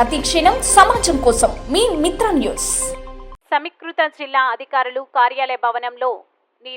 ప్రతి క్షణం సమాజం కోసం మీ మిత్ర న్యూస్. సమీకృత జిల్లా అధికారులు కార్యాలయ భవనంలో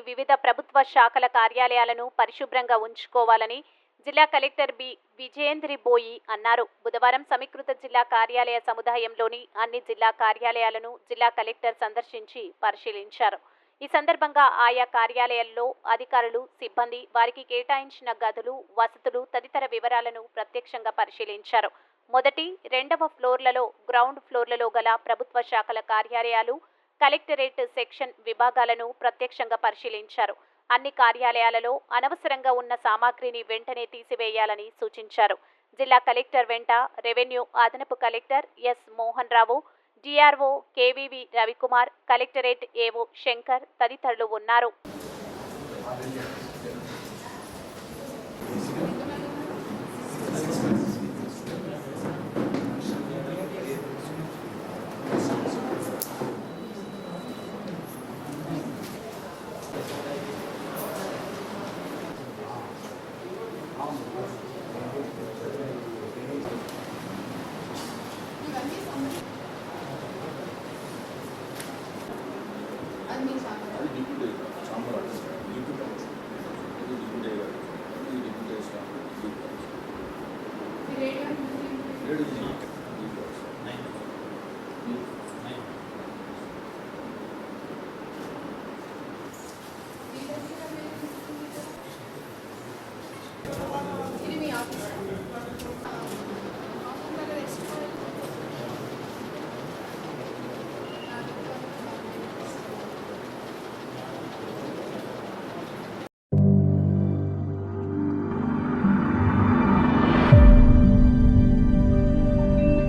వివిధ ప్రభుత్వ శాఖల కార్యాలయాలను పరిశుభ్రంగా ఉంచుకోవాలని జిల్లా కలెక్టర్ బి విజయేంద్రి బోయి అన్నారు. బుధవారం సమీకృత జిల్లా కార్యాలయ సముదాయంలోని అన్ని జిల్లా కార్యాలయాలను జిల్లా కలెక్టర్ సందర్శించి పరిశీలించారు. ఈ సందర్భంగా ఆయా కార్యాలయాల్లో అధికారులు, సిబ్బంది, వారికి కేటాయించిన గదులు, వసతులు తదితర వివరాలను ప్రత్యక్షంగా పరిశీలించారు. మొదటి, రెండవ ఫ్లోర్లలో, గ్రౌండ్ ఫ్లోర్లలో గల ప్రభుత్వ శాఖల కార్యాలయాలు, కలెక్టరేట్ సెక్షన్ విభాగాలను ప్రత్యక్షంగా పరిశీలించారు. అన్ని కార్యాలయాలలో అనవసరంగా ఉన్న సామాగ్రిని వెంటనే తీసివేయాలని సూచించారు. జిల్లా కలెక్టర్ వెంట రెవెన్యూ అదనపు collector S Mohan Rao, DRO KVV Ravikumar, collectorate AO Shankar తదితరులు ఉన్నారు.